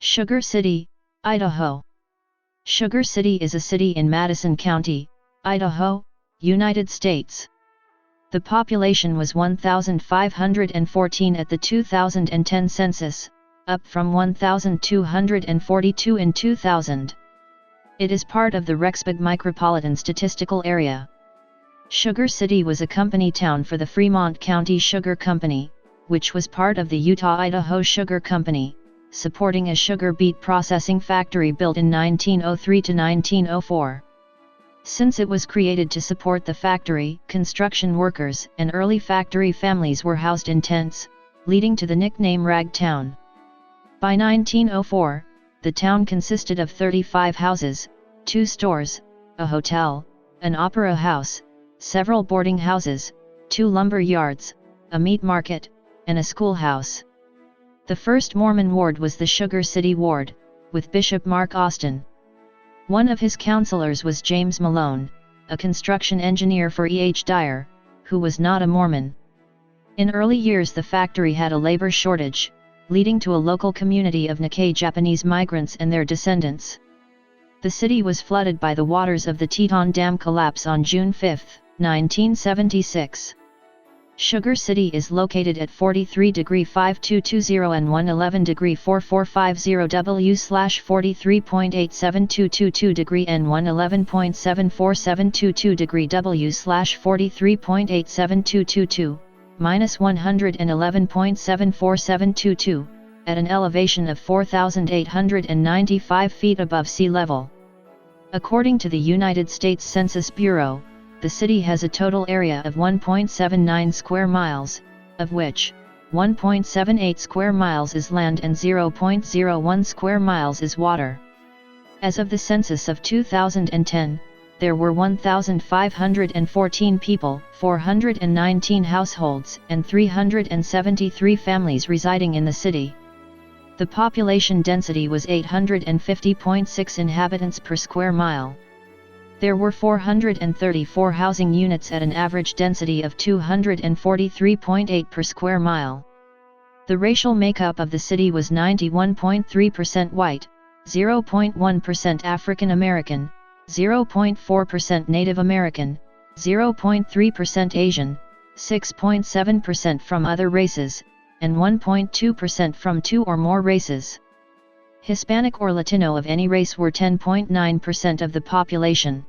Sugar City, Idaho. Sugar City is a city in Madison County, Idaho, United States. The population was 1,514 at the 2010 census, up from 1,242 in 2000. It is part of the Rexburg Micropolitan Statistical Area. Sugar City was a company town for the Fremont County Sugar Company, which was part of the Utah-Idaho Sugar Company, supporting a sugar beet processing factory built in 1903 to 1904. Since it was created to support the factory, construction workers and early factory families were housed in tents, leading to the nickname Rag Town. By 1904, the town consisted of 35 houses, 2 stores, a hotel, an opera house, several boarding houses, 2 lumber yards, a meat market, and a schoolhouse. The first Mormon ward was the Sugar City Ward, with Bishop Mark Austin. One of his counselors was James Malone, a construction engineer for E. H. Dyer, who was not a Mormon. In early years the factory had a labor shortage, leading to a local community of Nikkei Japanese migrants and their descendants. The city was flooded by the waters of the Teton Dam collapse on June 5, 1976. Sugar City is located at 43°5220 and 111°4450 W/43.87222° and 111.74722° W/43.87222, -111.74722, at an elevation of 4,895 feet above sea level. According to the United States Census Bureau, the city has a total area of 1.79 square miles, of which 1.78 square miles is land and 0.01 square miles is water. As of the census of 2010, there were 1,514 people, 419 households, and 373 families residing in the city. The population density was 850.6 inhabitants per square mile. There were 434 housing units at an average density of 243.8 per square mile. The racial makeup of the city was 91.3% white, 0.1% African American, 0.4% Native American, 0.3% Asian, 6.7% from other races, and 1.2% from 2 or more races. Hispanic or Latino of any race were 10.9% of the population.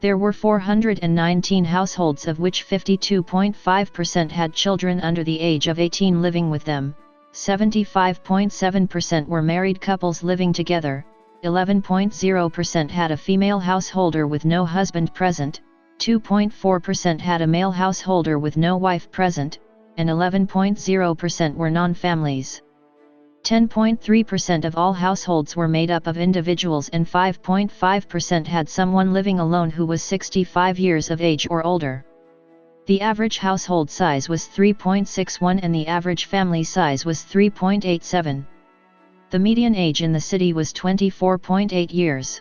There were 419 households, of which 52.5% had children under the age of 18 living with them, 75.7% were married couples living together, 11.0% had a female householder with no husband present, 2.4% had a male householder with no wife present, and 11.0% were non-families. 10.3% of all households were made up of individuals and 5.5% had someone living alone who was 65 years of age or older. The average household size was 3.61 and the average family size was 3.87. The median age in the city was 24.8 years.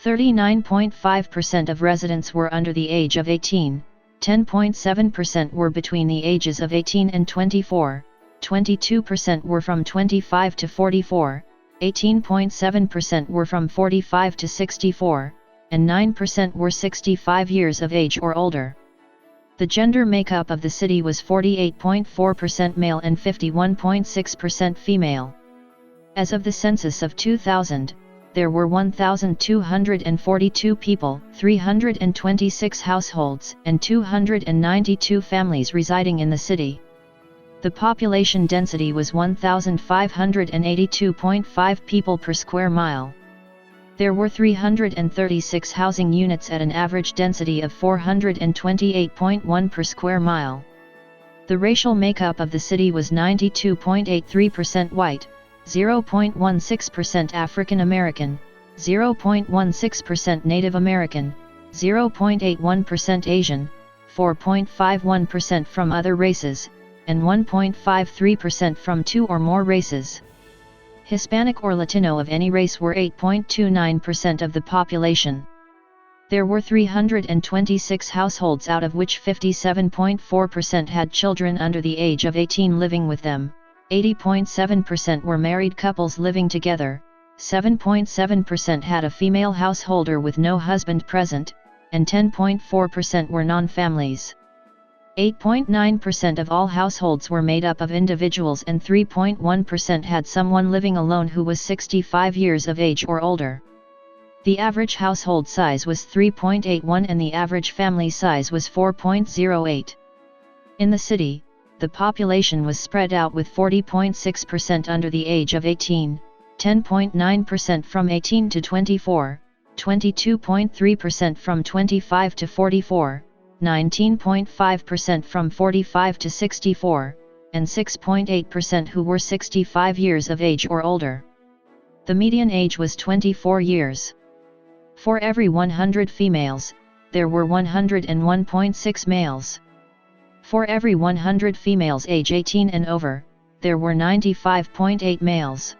39.5% of residents were under the age of 18, 10.7% were between the ages of 18 and 24. 22% were from 25 to 44, 18.7% were from 45 to 64, and 9% were 65 years of age or older. The gender makeup of the city was 48.4% male and 51.6% female. As of the census of 2000, there were 1,242 people, 326 households, and 292 families residing in the city. The population density was 1,582.5 people per square mile. There were 336 housing units at an average density of 428.1 per square mile. The racial makeup of the city was 92.83% white, 0.16% African American, 0.16% Native American, 0.81% Asian, 4.51% from other races, and 1.53% from 2 or more races. Hispanic or Latino of any race were 8.29% of the population. There were 326 households, out of which 57.4% had children under the age of 18 living with them, 80.7% were married couples living together, 7.7% had a female householder with no husband present, and 10.4% were non-families. 8.9% of all households were made up of individuals and 3.1% had someone living alone who was 65 years of age or older. The average household size was 3.81 and the average family size was 4.08. In the city, the population was spread out with 40.6% under the age of 18, 10.9% from 18 to 24, 22.3% from 25 to 44, 19.5% from 45 to 64, and 6.8% who were 65 years of age or older. The median age was 24 years. For every 100 females, there were 101.6 males. For every 100 females age 18 and over, there were 95.8 males.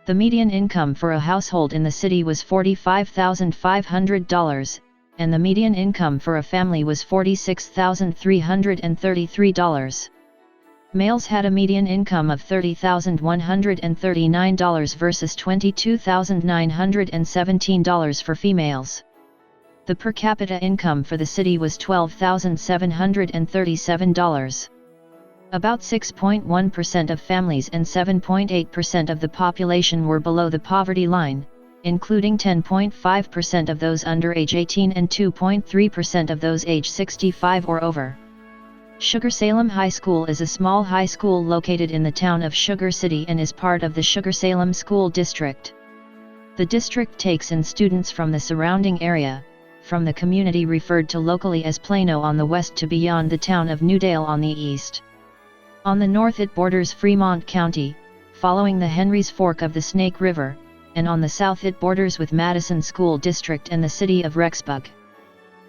The median income for a household in the city was $45,500, and the median income for a family was $46,333. Males had a median income of $30,139 versus $22,917 for females. The per capita income for the city was $12,737. About 6.1% of families and 7.8% of the population were below the poverty line, including 10.5% of those under age 18 and 2.3% of those age 65 or over. Salem High School is a small high school located in the town of Sugar City and is part of the Salem School District. The district takes in students from the surrounding area, from the community referred to locally as Plano on the west to beyond the town of Newdale on the east. On the north it borders Fremont County, following the Henry's Fork of the Snake River, and on the south it borders with Madison School District and the city of Rexburg.